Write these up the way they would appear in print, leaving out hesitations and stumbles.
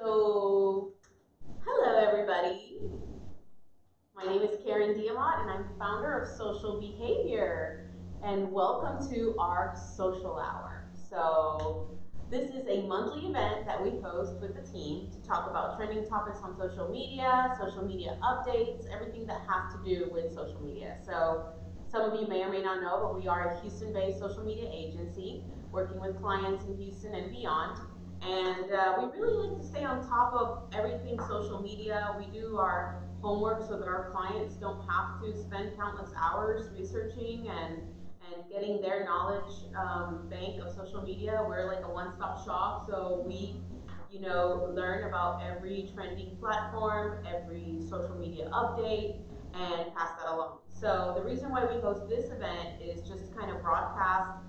So, hello everybody. My name is Karen Diamont and I'm the founder of Social Behavior. And welcome to our social hour. This is a monthly event that we host with the team to talk about trending topics on social media updates, everything that has to do with social media. Some of you may or may not know, but we are a Houston based social media agency working with clients in Houston and beyond. And we really like to stay on top of everything social media. We do our homework so that our clients don't have to spend countless hours researching and getting their knowledge bank of social media. We're like a one-stop shop, so we learn about every trending platform, every social media update, and pass that along. So the reason why we host this event is just to kind of broadcast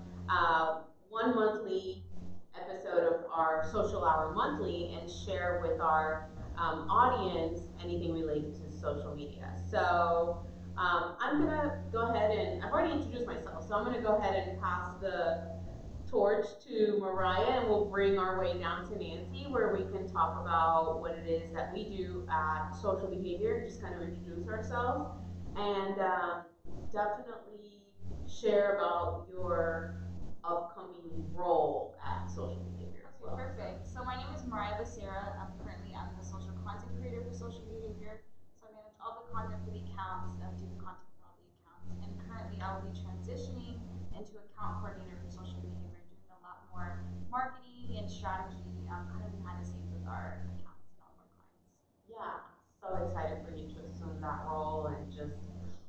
one monthly episode of our social hour monthly and share with our audience anything related to social media. I'm gonna go ahead and I've already introduced myself, so I'm gonna go ahead and pass the torch to Mariah, and we'll bring our way down to Nancy, where we can talk about what it is that we do at Social Behavior, just kind of introduce ourselves, and definitely share about your upcoming role at Social Behavior as well. Perfect. So my name is Mariah Becerra. I'm the social content creator for social behavior. So I manage all the content for the accounts, do the content for all the accounts. And currently I will be transitioning into account coordinator for social behavior, doing a lot more marketing and strategy, kind of behind the scenes with our accounts and all of our clients. Yeah, so excited for you to assume that role and just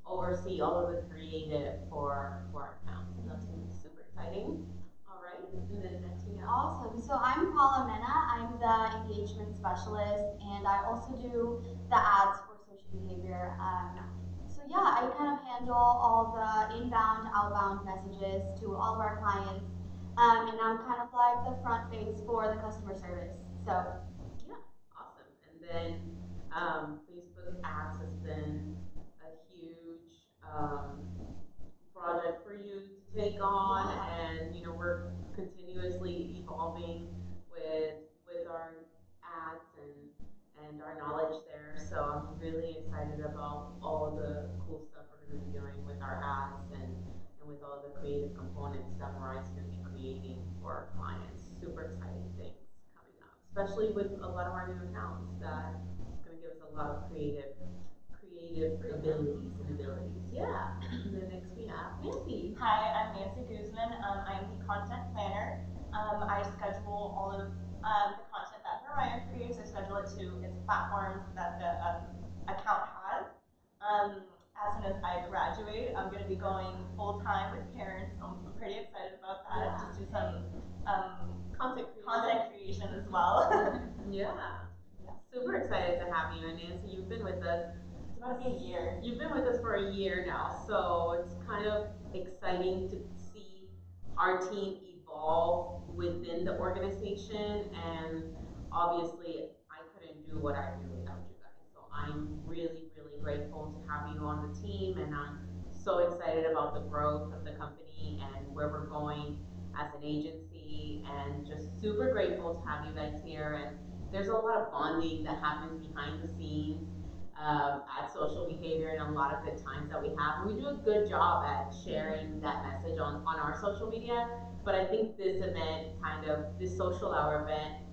oversee all of the creative for our accounts. So that's going to be super exciting. All right, and then next we have. Awesome. So I'm Paula Mena. I'm the engagement specialist, and I also do the ads for social behavior. So yeah, I kind of handle all the inbound, outbound messages to all of our clients, and I'm kind of like the front face for the customer service. So Yeah, awesome. And then Facebook ads has been a huge project for you to take on, and we're continuously evolving with our ads and our knowledge there. So I'm really excited about all of the cool stuff we're going to be doing with our ads and with all the creative components that Mariah's going to be creating for our clients. Super exciting things coming up, especially with a lot of our new accounts that is going to give us a lot of creative abilities. Yeah. And then next we have Nancy. Hi, I'm Nancy Guzman. I am the content planner. I schedule all of the content that Mariah creates. I schedule it to its platforms that the account has. As soon as I graduate, I'm going to be going full time with Karen, so I'm pretty excited about that. Yeah. Just do some Content creation as well. Yeah. Super excited to have you. And Nancy, you've been with us. It's about to be a year. You've been with us for a year now, so it's kind of exciting to see our team evolve within the organization. And obviously, I couldn't do what I do without you guys. So I'm really, really grateful to have you on the team, and I'm so excited about the growth of the company and where we're going as an agency, and just super grateful to have you guys here. And there's a lot of bonding that happens behind the scenes at social behavior, and a lot of good times that we have. And we do a good job at sharing that message on our social media. But I think this event, this social hour event,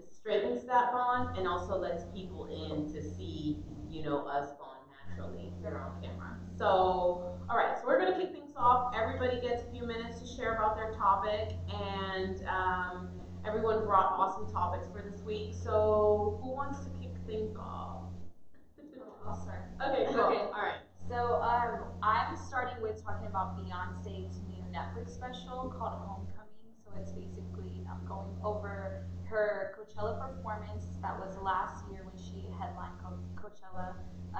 straightens that bond and also lets people in to see, us bond naturally here on camera. So, all right, so we're going to kick things off. Everybody gets a few minutes to share about their topic, and everyone brought awesome topics for this week. So, who wants to kick things off? I'll start. Okay, cool. Okay. All right. So I'm starting with talking about Beyonce's new Netflix special called Homecoming. So it's basically going over her Coachella performance that was last year when she headlined Coachella.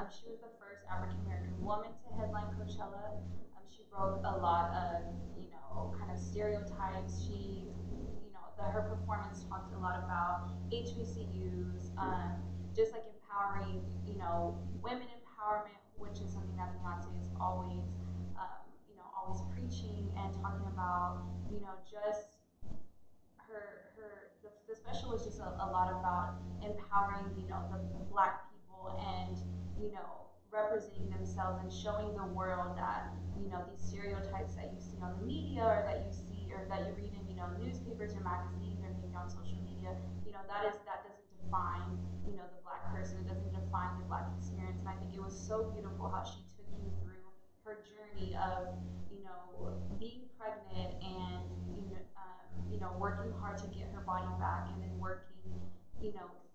She was the first African American woman to headline Coachella. She broke a lot of kind of stereotypes. Her performance talked a lot about HBCUs, just like empowering women empowerment, which is something that Beyonce is always, always preaching and talking about, just the special special was just a lot about empowering, the black people and, representing themselves and showing the world that, these stereotypes that you see on the media or that you see or that you read in, newspapers or magazines or maybe on social media, that doesn't define, the black person. It doesn't define the black experience. And I think it was so beautiful how she took you through her journey of, being pregnant and, working hard to get her body back and then working,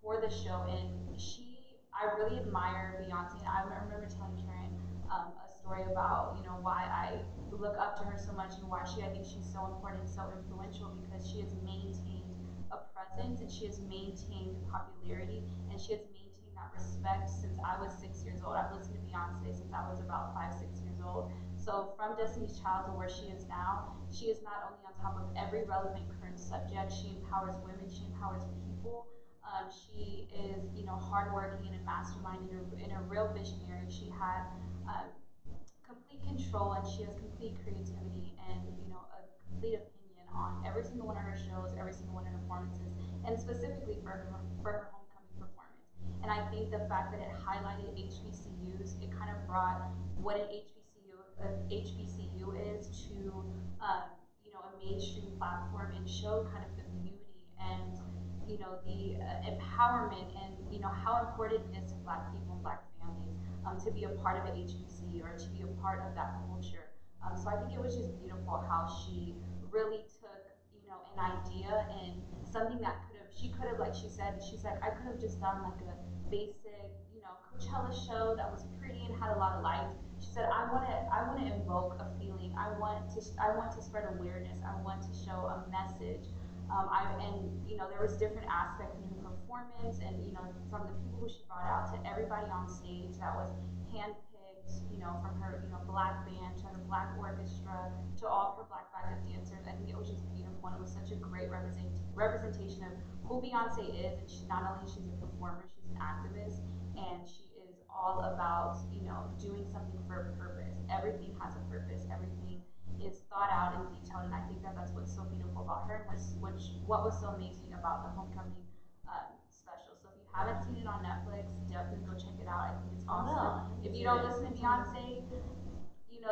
for the show. And I really admire Beyonce. I remember telling Karen a story about, why I look up to her so much and why I think she's so important and so influential because she has maintained a presence and she has maintained popularity and she has maintained that respect since I was 6 years old. I've listened to Beyonce since I was about 5, 6 years old. So from Destiny's Child to where she is now, she is not only on top of every relevant current subject, she empowers women, she empowers people. She is, hardworking and a mastermind and a real visionary. She had um, complete control and she has complete creativity and, a complete opinion on every single one of her shows, every single one of her performances, and specifically for her homecoming performance. And I think the fact that it highlighted HBCUs, it kind of brought what an HBCU is to a mainstream platform and showed kind of the beauty and the empowerment and how important it is to Black people and Black families to be a part of an HBCU or to be a part of that culture. So I think it was just beautiful how she really took an idea and something that she could have, like she said, she's like, I could have just done like a basic Coachella show that was pretty and had a lot of lights. She said, I want to invoke a feeling. I want to spread awareness. I want to show a message. And there was different aspects in her performance, and from the people who she brought out to everybody on stage that was handpicked, from her black band to her black orchestra to all of her black backup dancers. I think it was just beautiful, and it was such a great representation of who Beyonce is. And not only she's a performer, she's an activist, and she is all about doing something for a purpose. Everything has a purpose. Everything is thought out and detailed, and I think that that's what's so beautiful about her, and what was so amazing about the homecoming special. So if you haven't seen it on Netflix, definitely go check it out. I think it's awesome. If you don't listen to Beyonce,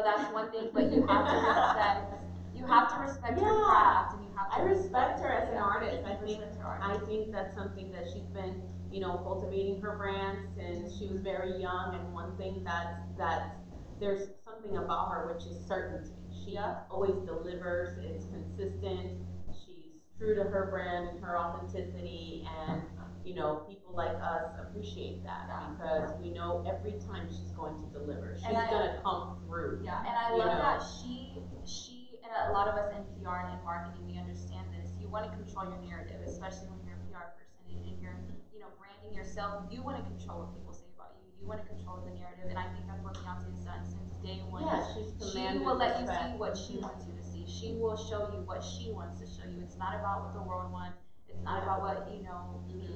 that's one thing, but you have to respect her craft, and you have to I respect her as an yeah, artist. respect her I art. think that's something that she's been, cultivating her brand since she was very young. And one thing that's there's something about her which is certainty. She Yeah. always delivers. It's consistent. She's true to her brand and her authenticity, and people like us appreciate that Yeah. because we know every time she's going to deliver. And She's gonna come through. yeah, and I You love know. that she and a lot of us in PR and in marketing, we understand this. You want to control your narrative, especially when you're a PR person and you're branding yourself. You want to control what people say about you. You want to control the narrative, and I think that's what Beyonce has done since day one. Yeah, she's She commanded will let you respect. see what she wants you to see. She will show you what she wants to show you. It's not about what the world wants. It's not about what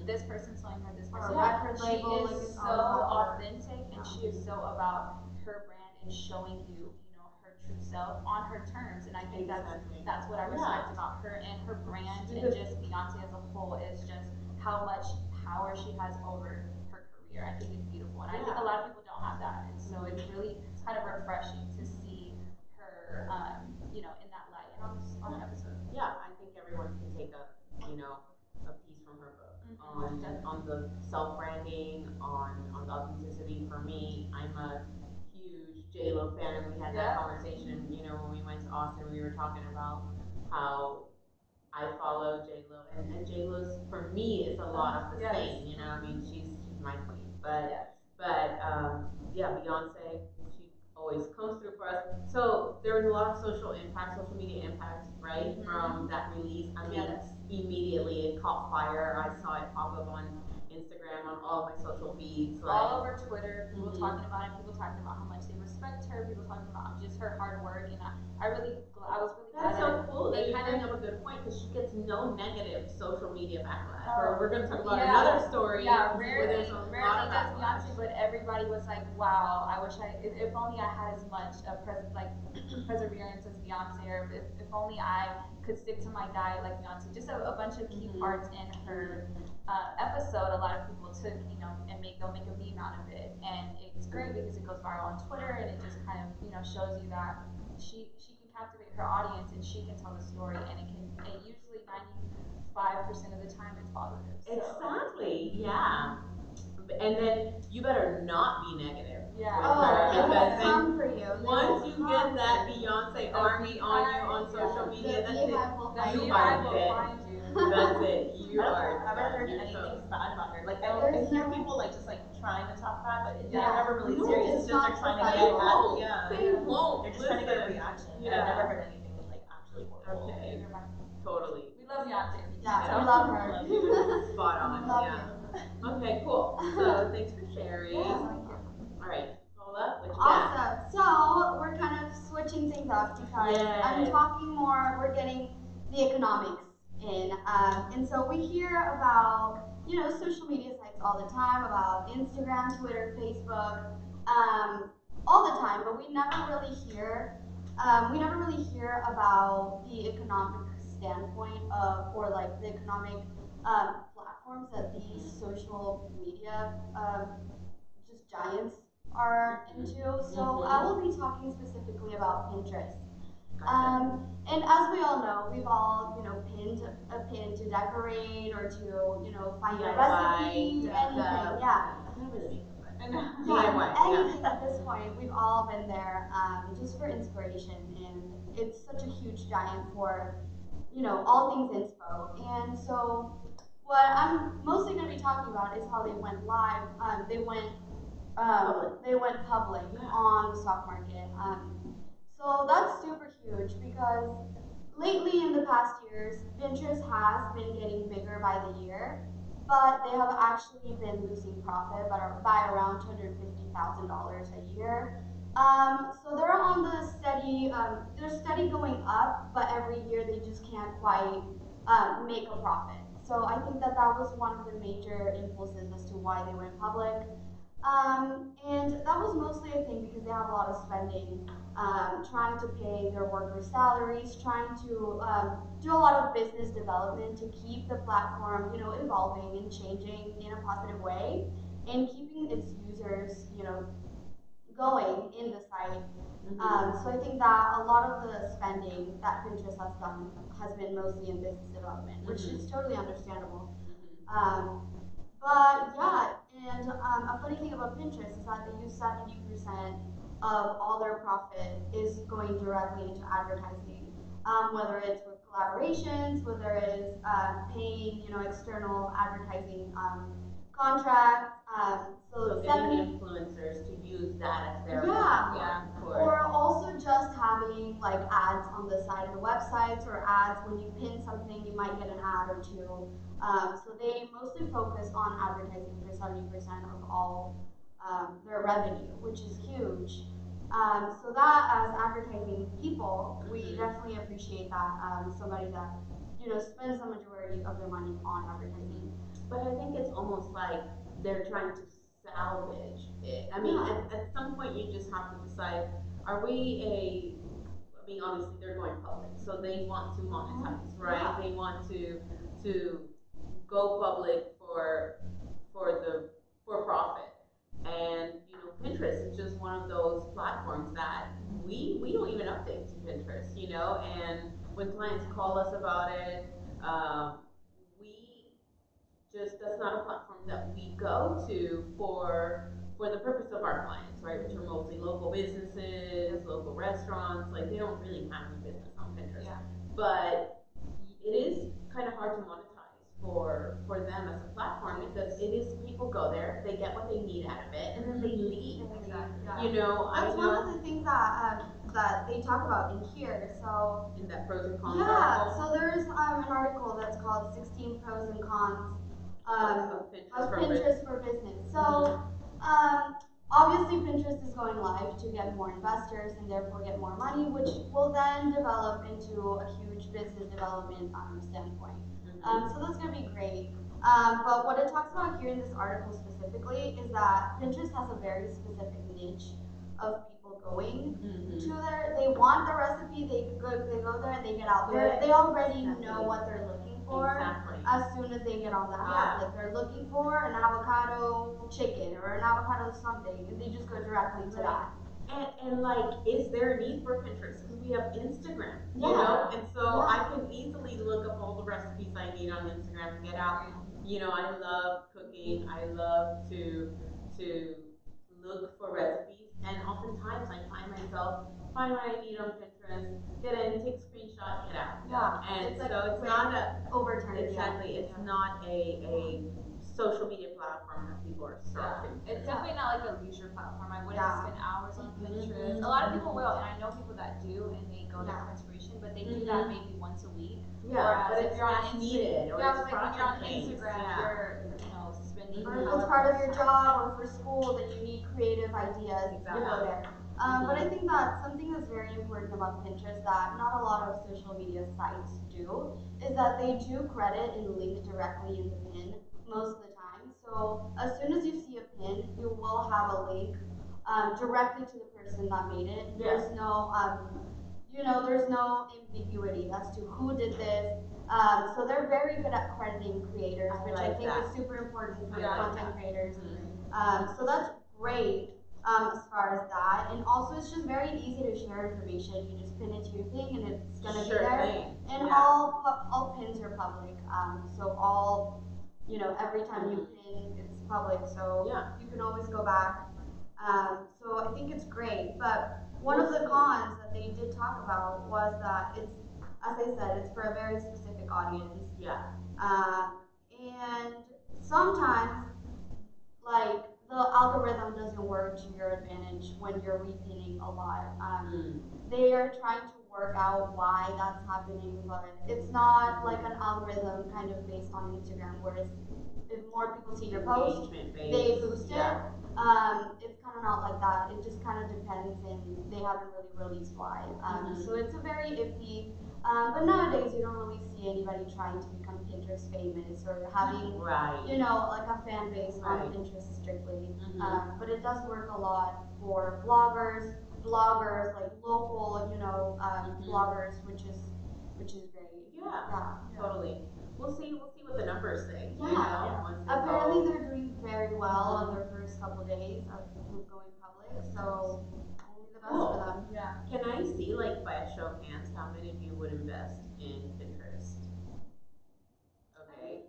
this person's telling her. This Or person. a record She label, is like it's so all about her. authentic, and Yeah. she is so about her brand and showing you, her true self on her terms. And I think Exactly. that's what I respect about her and her brand and just Beyonce as a whole is just how much power she has over her career. I think it's beautiful, and I think a lot of people don't have that, and so it's really kind of refreshing to see her, in that light and on the episode. Yeah, I think everyone can take a piece from her book on Definitely. the self branding, on the authenticity. For me, I'm a huge J Lo fan, and we had that Yeah. conversation. When we went to Austin, we were talking about how I follow J Lo, and J Lo's for me is a lot of the Yes. same. I mean, she's my queen, but Yes. yeah, Beyonce, she always comes through for us. So there was a lot of social media impact, right, from that release. I mean, Yes. immediately it caught fire. I saw it pop up on Instagram on all of my social feeds, All like. over Twitter, people Mhm. talking about it, people talking about how much they respect her, people talking about just her hard work, and I was really That's glad that so cool cool that they you kind bring of up a good point because she gets no negative social media backlash. Or Oh, we're going to talk about yeah, another story yeah. where there's Rarely, a lot rarely of does backlash. Beyonce, but everybody was like, "Wow, I wish if only I had as much like perseverance as Beyonce, or if only I could stick to my diet like Beyonce." Just a bunch of key parts in her episode. A lot of people took, and they'll make a meme out of it, and it's great because it goes viral on Twitter, and it just kind of, shows you that she can captivate her audience, and she can tell the story, and it usually 95% of the time it's positive. So. Exactly. Yeah. And then you better not be negative Yeah. with Oh, her they because will then come for you. They once will you get come for that you. Beyonce The army on you beehive, on social yeah. media, The that's it. beehive will The find You you. are beehive will dead. find you. That's it. You I don't think are I've ever done. heard You're anything toast. bad about her. Like I There's hear no. people like just like trying to talk bad, but they're Yeah. never really No, serious. It's It's just not they're trying to just They get like. at won't. yeah. They won't. They're just trying to get a Listen. reaction. And I've never Yeah. heard anything like actually horrible. Okay. Neither have I. Totally. We love Beyonce. If you Yeah, can't we tell. love I her. love you. Spot We on. love Yeah. you. Okay, cool. So thanks for sharing. Yeah, All thank you. right. Paula, what you got? Awesome. So we're kind of switching things up because I'm Yes. talking more. We're getting the economics in, and so we hear about social media sites all the time, about Instagram, Twitter, Facebook, all the time. But we never really hear about the economic standpoint of, or like the economic platforms that these social media just giants are into. So I will be talking specifically about Pinterest. Gotcha. And as we all know, we've all, pinned a pin to decorate or to, find a recipe, DIY anything. makeup. Yeah. Not really makeup, but And Yeah, DIY. anything Yeah. at this point, we've all been there just for inspiration. And it's such a huge giant for, all things inspo. And so what I'm mostly going to be talking about is how they went live. They went public Yeah. on the stock market. So that's super huge because lately in the past years, Pinterest has been getting bigger by the year, but they have actually been losing profit by around $250,000 a year. So they're on the they're steady going up, but every year they just can't quite make a profit. So I think that that was one of the major impulses as to why they went public. And that was mostly, I think, because they have a lot of spending, trying to pay their workers' salaries, trying to do a lot of business development to keep the platform, evolving and changing in a positive way, and keeping its users, going in the site. So I think that a lot of the spending that Pinterest has done has been mostly in business development, which is totally understandable. Um, but yeah, and a funny thing about Pinterest is that they use 70% of all their profit is going directly into advertising, whether it's with collaborations, whether it's paying external advertising contracts. So So getting 70. influencers to use that as their Yeah, platform for. or also just having like ads on the side of the websites, or ads when you pin something, you might get an ad or two. So they mostly focus on advertising for 70% of all their revenue, which is huge. So that as advertising people, we definitely appreciate that, somebody that spends the majority of their money on advertising. But I think it's almost like they're trying to salvage it. I mean, Yeah. at some point you just have to decide, are we a I mean, obviously they're going public, so they want to monetize, right? Yeah. They want to go public for the for profit. And Pinterest is just one of those platforms that we don't even update to Pinterest, and when clients call us about it, we just that's not a platform that we go to for the purpose of our clients, right? Which are mostly local businesses, local restaurants. Like they don't really have any business on Pinterest. Yeah. But it is kind of hard to monetize for them as a platform because it is people go there, they get what they need out of it, and then they leave. Exactly. Yeah. I That's one know of the things that they talk about in here. So in that pros and cons yeah, article so there's an article that's called 16 Pros and Cons of Pinterest of for Pinterest for Business. So Mhm. um, obviously Pinterest is going live to get more investors and therefore get more money, which will then develop into a huge business development standpoint. So that's going to be great. But what it talks about here in this article specifically is that Pinterest has a very specific niche of people going to their. They want the recipe. They go there and they get out there. They already know what they're looking for. Exactly. As soon as they get on the app, Yeah. like they're looking for an avocado chicken or an avocado something, and they just go directly to that. And like, is there a need for Pinterest? Because we have Instagram, you Yeah. know? And so I Yeah. can easily look up all the recipes I need on Instagram and get out. You know, I love cooking. I love to look for recipes. And oftentimes I find myself find what I need on Pinterest, get in, take a screenshot, get out. Yeah. And It's like so it's quick not a overturn. exactly, it's not a social media platform that people are Yeah, surfing it's to. definitely not like a leisure platform. I wouldn't Yeah. spend hours on Pinterest. Mhm. A lot of people will, and I know people that do, and they go there Yeah. for inspiration, but they do that maybe once a week. Yeah, Whereas but if you're on it's Instagram, needed or yeah, it's but like when you're on project based. Instagram, Yeah. you're spending. Or if it's however part of much your time. job or for school, then you need creative ideas. You go Exactly. there. But I think that something that's very important about Pinterest that not a lot of social media sites do is that they do credit and link directly in the pin most of the time. So as soon as you see a pin, you will have a link directly to the person that made it. There's no there's no ambiguity as to who did this. So they're very good at crediting creators, I which I like think that. is super important for I like content that. creators. Mhm. So that's great as far as that. And also, it's just very easy to share information. You just pin it to your thing, and it's gonna be Sure there. thing. And Yeah. all pins are public. So every time you pin, it's public. So Yeah. you can always go back. So I think it's great. But one We'll of the see. cons that they did talk about was that it's, as I said, it's for a very specific audience. Yeah. And sometimes, like, the algorithm doesn't work to your advantage when you're repinning a lot. They are trying to work out why that's happening, but it's not like an algorithm kind of based on Instagram, where it's, if more people see your post, Engagement they based. boost Yeah. it. It's kind of not like that. It just kind of depends, and they haven't really released why. So it's a very iffy. But nowadays, you don't really see anybody trying to become Pinterest famous or having, Right. like a fan base on Right. Pinterest strictly. Mhm. But it does work a lot for bloggers, like local, bloggers, which is great. Yeah. Yeah. Totally. We'll see what the numbers say. You Yeah. know, once they Apparently, go. they're doing very well on their first couple days of going public. So only the best for Cool. them. Yeah. Can I see, like, by a show of hands, how many of you would invest in Pinterest? Okay.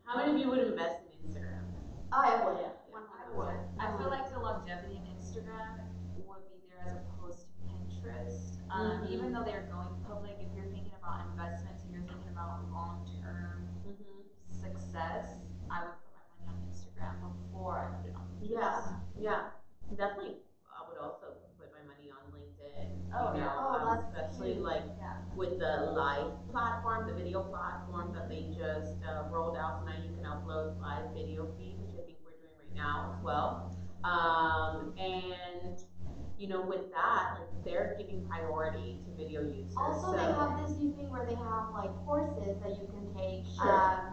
How many of you would invest in Instagram? I would. Yeah. I would. I feel like the longevity in Instagram would be there as opposed to Pinterest. Even though they're going public, if you're thinking about investments and you're thinking about long-term success, I would put my money on Instagram before I put it on Yeah. Pinterest. Yeah. Definitely. I would also put my money on LinkedIn. Oh, You yeah. know, Oh, that's especially huge. like Yeah. with the live platform, the video platform that they just rolled out. So now you can upload live video feed, which I think we're doing right now as well. And you know, with that, like, they're giving priority to video users. Also, they have this new thing where they have like courses that you can take, Sure.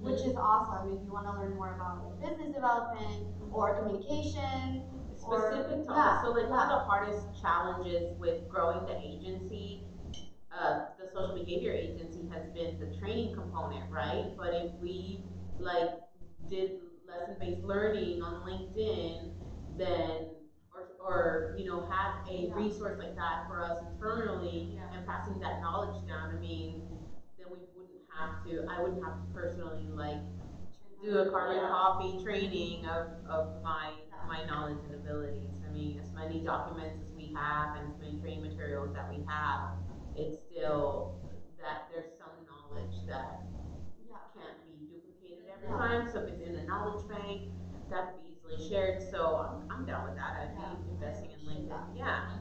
which is awesome if you want to learn more about like business development or communication. Specific topics. Yeah, So, like, one of yeah. the hardest challenges with growing the agency, the social behavior agency, has been the training component, right? But if we, like, did lesson based learning on LinkedIn, then or you know, had a resource like that for us internally and passing that knowledge down, I mean, then we wouldn't have to. I wouldn't have to personally, like, do a carbon copy training of my knowledge and abilities. I mean, as many documents as we have and as many training materials that we have, it's still that there's some knowledge that can't be duplicated every time. So if it's in a knowledge bank, that could be easily shared. So I'm down with that. I'd be investing in LinkedIn. Yeah.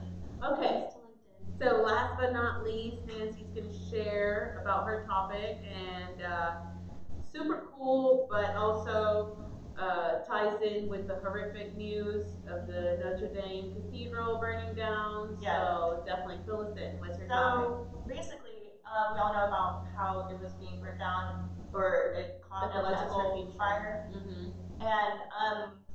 Okay. Thanks to LinkedIn. So last but not least, Nancy's going to share about her topic, and super cool, but also ties in with the horrific news of the Notre Dame Cathedral burning down. Yes. So definitely fill us in. What's your topic? So basically, we all know about how it was being burnt down, or it caught an electrical fire. Mm-hmm. And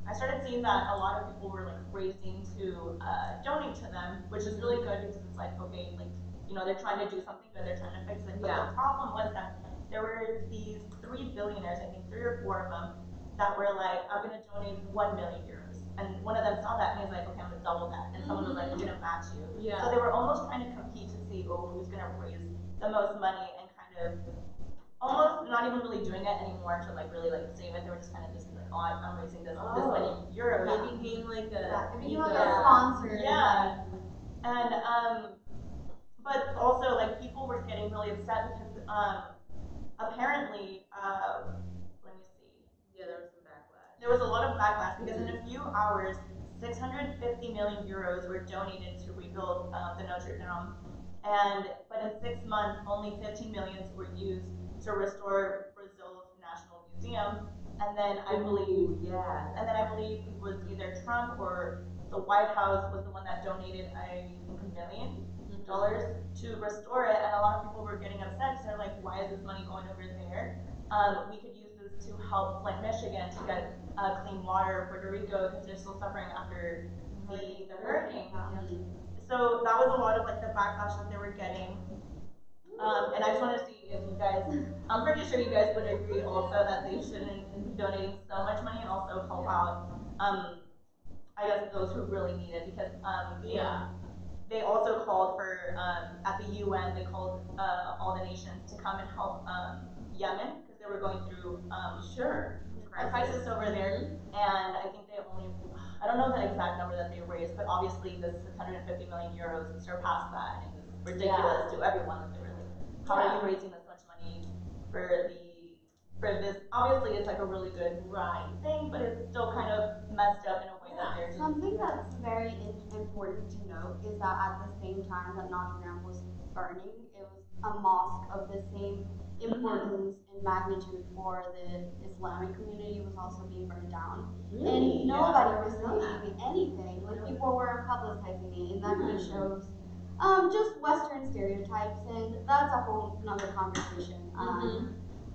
I started seeing that a lot of people were like raising to donate to them, which is really good because it's like, okay, like, you know, they're trying to do something good, they're trying to fix it. But Yeah. the problem was that there were these three billionaires, I think three or four of them, that were like, I'm gonna donate 1 million euros. And one of them saw that and he's like, okay, I'm gonna double that. And someone was like, I'm gonna match you. Yeah. So they were almost trying to compete to see, oh, who's gonna raise the most money and kind of almost not even really doing it anymore to like really like save it. They were just kind of just like, oh, I'm raising this many euros. It became like a it became like a sponsor. Yeah, and but also like people were getting really upset because apparently let me see. Yeah, there was some backlash. There was a lot of backlash because in a few hours, 650 million euros were donated to rebuild the Notre Dame, but in 6 months, only 15 millions were used to restore Brazil's national museum. And then I believe, and then I believe it was either Trump or the White House was the one that donated, I think, $1 million to restore it. And a lot of people were getting upset because they're like, why is this money going over there? We could use this to help Flint, Michigan to get clean water, Puerto Rico, because they're still suffering after the hurricane. So that was a lot of like the backlash that they were getting. And I just want to see if you guys, I'm pretty sure you guys would agree also that they shouldn't be donating so much money and also help out, I guess, those who really need it because they also called for, at the UN, they called all the nations to come and help Yemen because they were going through a crisis over there. And I think they only, I don't know the exact number that they raised, but obviously the 650 million euros surpassed that. And it was ridiculous to everyone that they were like, how are you raising this much money for this? Obviously, it's like a really good thing, but it's still kind of messed up in a way that they're just. Something that's very important to note is that at the same time that Notre Dame was burning, it was a mosque of the same importance and magnitude for the Islamic community was also being burned down. Really? And nobody was saying anything. Like people weren't publicizing it, and that kind of shows just Western stereotypes, and that's a whole another conversation.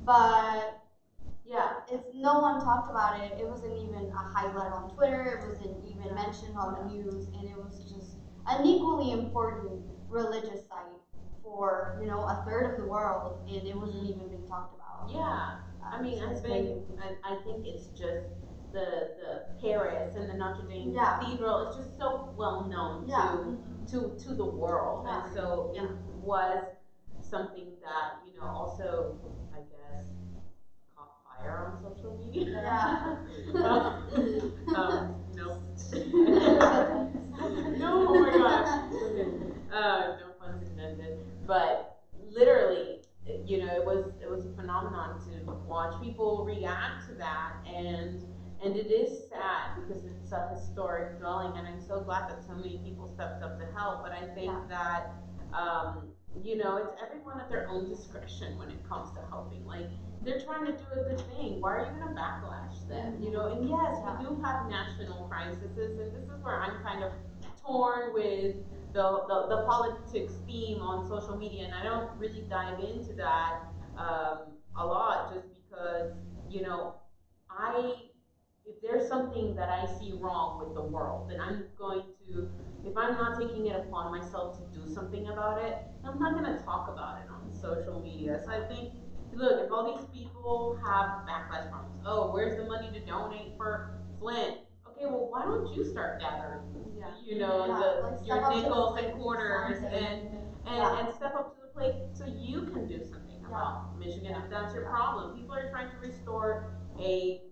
But yeah, it's no one talked about it. It wasn't even a highlight on Twitter. It wasn't even mentioned on the news, and it was just an equally important religious site for a third of the world, and it wasn't even being talked about. Yeah, I mean, I think it's just the Paris and the Notre Dame Cathedral is just so well known to the world, and so it was something that also I guess caught fire on social media. No. No, oh my gosh. Okay. No puns intended. But literally, it was a phenomenon to watch people react to that, and it is sad because it's a historic dwelling, and I'm so glad that so many people stepped up to help. But I think that it's everyone at their own discretion when it comes to helping. Like they're trying to do a good thing. Why are you going to backlash them? And yes, we do have national crises, and this is where I'm kind of torn with the politics theme on social media, and I don't really dive into that a lot, just because I if there's something that I see wrong with the world, then I'm going to, if I'm not taking it upon myself to do something about it, I'm not going to talk about it on social media. So I think, look, if all these people have backlash from us, oh, where's the money to donate for Flint? Okay, well, why don't you start gathering, Like your nickels and quarters and yeah. step up to the plate so you can do something about Michigan if that's your problem. People are trying to restore a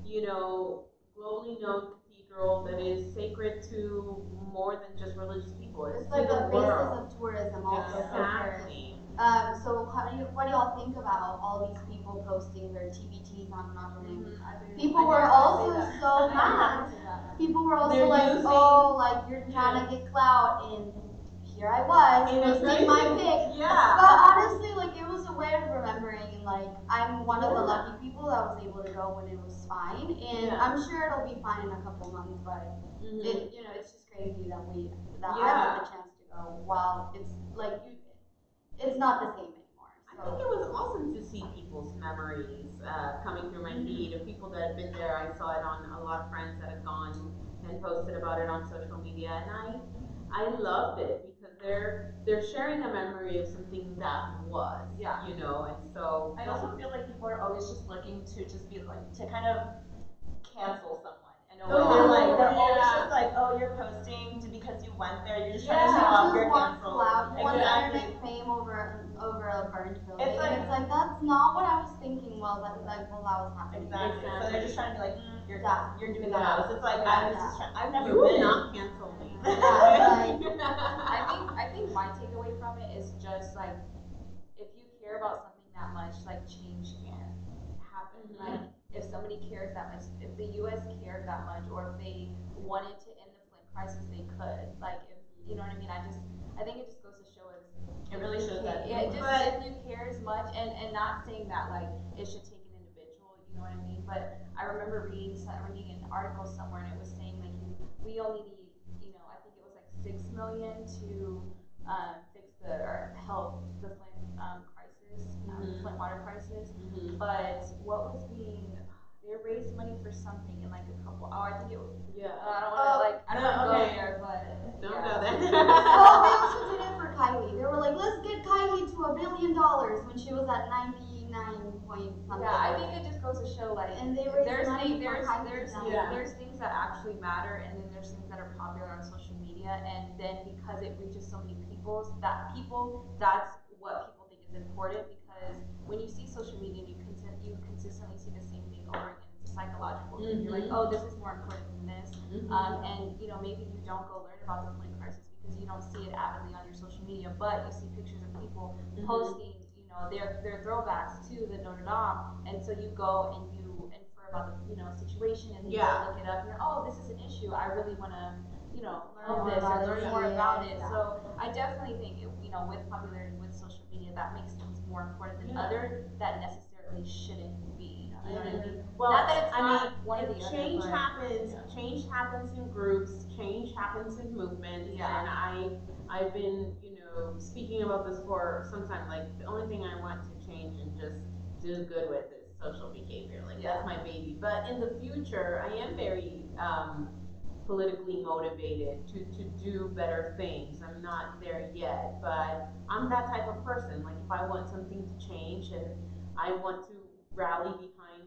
you know, globally known cathedral that is sacred to more than just religious people. It's It's to like the a world. basis of tourism also for Paris. Exactly. So what do y'all think about all these people posting their TBTs on Notre Dame? People were also so mad. People were also like, oh, like you're trying to get clout, and here I was posting my pic. Yeah. But honestly, like it was a way of remembering, and like I'm one of the lucky people that was able to go when it was fine, and Yeah. I'm sure it'll be fine in a couple months. But Mhm. it's just crazy that I Yeah. get the chance to go while it's like it's not the same anymore. I think So it was awesome to see people's memories coming through my feed of people that had been there. I saw it on a lot of friends that had gone and posted about it on social media, and I loved it because they're sharing a memory of something that was, Yeah. you know, and so I also feel like people are always just looking to just be like to kind of cancel someone in a way. Oh, They're always yeah. just like, oh, you're posting to because you went there. You're just trying to Yeah. show you off. just You're want canceled. clout, you want Exactly. internet fame over a burned building, It's like and it's like that's not what I was thinking. Well, that was happening. exactly. So they're just Exactly. trying to be like, you're Yeah. canceled. You're doing the Yeah. most. It's like Yeah. I was just Yeah. trying. I've never You will been. not cancel me. Yeah, like I think my takeaway from it is just like if you care about something that much, like change can happen. Mhm. Like if somebody cares that much, if the U.S. cared that much, or if they wanted to end the Flint crisis, they could. Like if you know what I mean. I think it just goes to show us. It really shows that. Yeah, just But if you care as much, and not saying that like it should take an individual, you know what I mean. But I remember reading an article somewhere, and it was saying like we only need, I think it was like 6 million to fix the or help the Flint crisis, the Mhm. Flint water crisis. Mhm. But what was being they raised money for something in like a couple. Oh, I think it was. Yeah. I don't want to I don't want to go Okay. there, but Don't yeah. go there. well, they also did it for Kylie. They were like, let's get Kylie to $1 billion when she was at 99 point something. Yeah, I think it just goes to show like And they raised there's money things for there's Kylie there's then. Yeah. there's things that actually matter, and then there's things that are popular on social media, and then because it reaches so many people, that's what people think is important, because when you see social media and you consistently see the same thing over again, it's a psychological thing. You're like, Mhm. oh, this is more important than this. Mhm. And maybe you don't go learn about the Flint crisis because you don't see it avidly on your social media, but you see pictures of people Mhm. posting, their throwbacks to the Notre Dame, and so you go and you infer about the situation, and then you Yeah. go look it up, and you're, oh, this is an issue. I really want to Learn know more this about or it, learn see more it, about it. yeah. So I definitely think with popularity with social media, that makes things more important than Yeah. other that necessarily shouldn't be. You know what I Mhm. mean? Well, Not that it's I not mean, one or the other, change but happens. yeah. Change happens in groups. Change happens in movements. Yeah. And I've been, speaking about this for some time. Like the only thing I want to change and just do good with is social behavior. Like Yeah. that's my baby. But in the future, I am very politically motivated to do better things. I'm not there yet, but I'm that type of person. Like if I want something to change and I want to rally behind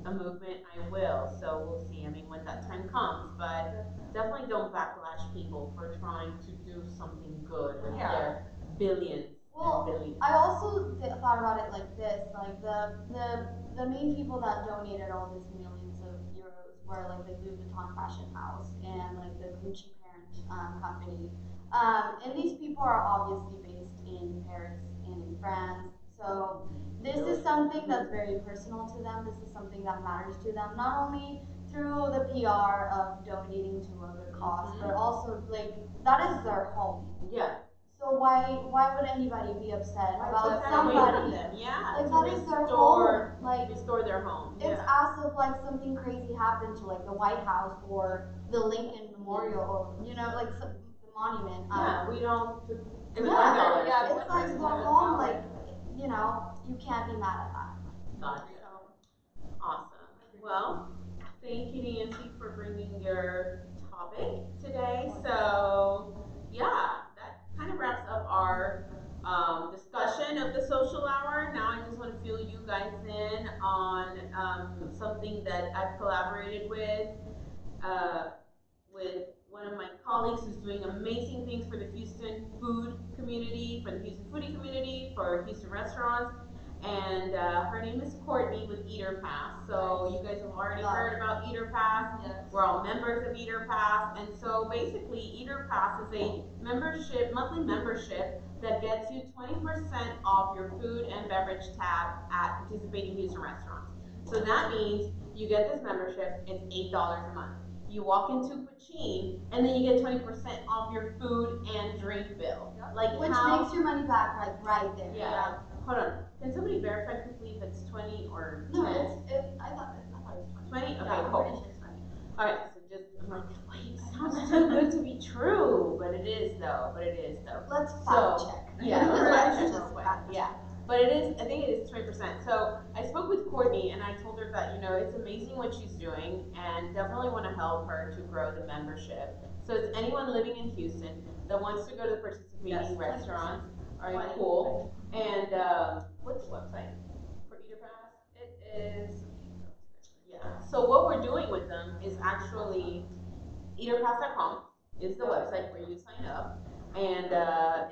a movement, I will. So we'll see. I mean, when that time comes, but definitely don't backlash people for trying to do something good with Yeah. their billions and Well, billions. I also thought about it like this: like the main people that donated all these millions of euros were like the Louis Vuitton fashion house and like the Gucci parent company. And these people are obviously based in Paris and in France. So this is something that's very personal to them. This is something that matters to them, not only through the PR of donating to a good because Mhm. but also like that is their home. Yeah. So why would anybody be upset Why about take that away from somebody them? Yeah. like To that is their home? Like restore their home. it's Yeah. as if like something crazy happened to like the White House or the Lincoln Memorial or like the monument. Yeah. We don't. Give it Yeah, $1. Yeah, it's one like person their has the home. power. Like you can't be mad at that. Gotcha. So Awesome. Well, thank you, Nancy, for bringing your topic today. So, yeah, that kind of wraps up our discussion of the social hour. Now, I just want to fill you guys in on something that I've collaborated uh, with one of my colleagues who's doing amazing things for the Houston food community, for the Houston foodie community, for Houston restaurants. And her name is Courtney with Eater Pass. So you guys have already heard about Eater Pass. Yes. We're all members of Eater Pass. And so basically, Eater Pass is a monthly membership that gets you 20% off your food and beverage tab at participating Houston restaurants. So that means you get this membership, it's $8 a month. You walk into Puccine, and then you get 20% off your food and drink bill. Yep. Like which how? makes your money back like right there. Yeah. Like, hold on. Can somebody verify quickly if it's 20 or 10? No, I thought it was 20. 20? Okay, Yeah, I'm cool. pretty sure it's 20. All right, so just I'm like, wait, sounds too good to be true, but it is though. But it is though. Let's So fact check. yeah, let's Right, fact check just real quick. fact Yeah, check. but it is. I think it is 20%. So I spoke with Courtney and I told her that it's amazing what she's doing and definitely want to help her to grow the membership. So it's anyone living in Houston that wants to go to the participating restaurants. All right, cool. And what's the website for Eater Pass? It is. Yeah. So what we're doing with them is actually eaterpass.com is the website where you sign up. And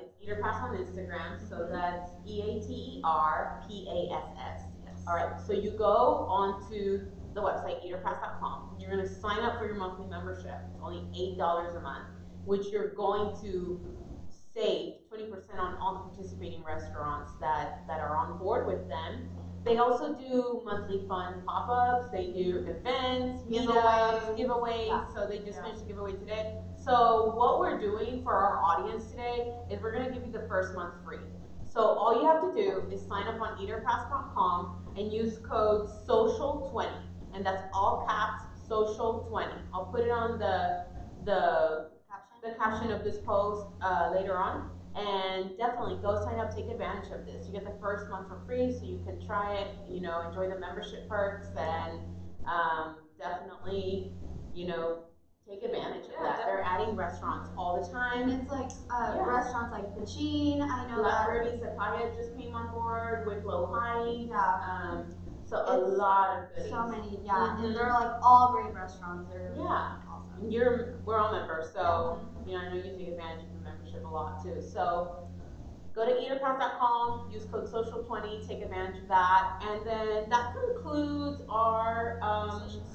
it's Eaterpass on Instagram, so that's EATERPASS. Yes. All right, so you go onto the website eaterpass.com. You're going to sign up for your monthly membership. It's only $8 a month, which you're going to save 20% on all the participating restaurants that are on board with them. They also do monthly fun pop-ups. They do events, giveaways. Yeah. So they just finished a giveaway today. So what we're doing for our audience today is we're going to give you the first month free. So all you have to do is sign up on eaterpass.com and use code social20, and that's all caps social20. I'll put it on the caption of this post later on. And definitely go sign up, take advantage of this. You get the first month for free, so you can try it, enjoy the membership perks, and definitely, you know, take advantage of that. They're adding restaurants all the time. And it's like Yeah. restaurants like Pachin. I know Black that. Birdie Sakaya just came on board with Low Heights. Yeah. So a lot of goodies. So many, yeah, Mhm. and they're like all great restaurants. They're Yeah. awesome. We're all members, so I know you take advantage of the membership a lot too. So go to eaterpass.com, use code social20, take advantage of that, and then that concludes our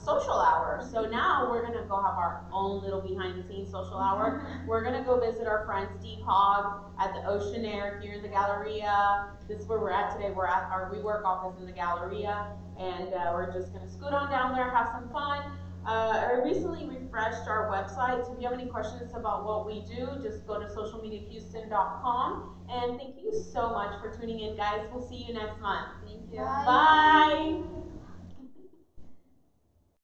social hour. So now we're gonna go have our own little behind the scenes social hour. We're gonna go visit our friends Deep Hog at the Ocean Air here in the Galleria. This is where we're at today. We're at our WeWork office in the Galleria, and we're just gonna scoot on down there, have some fun. I recently refreshed our website, so if you have any questions about what we do, just go to socialmediahouston.com. And thank you so much for tuning in, guys. We'll see you next month. Thank you. Bye.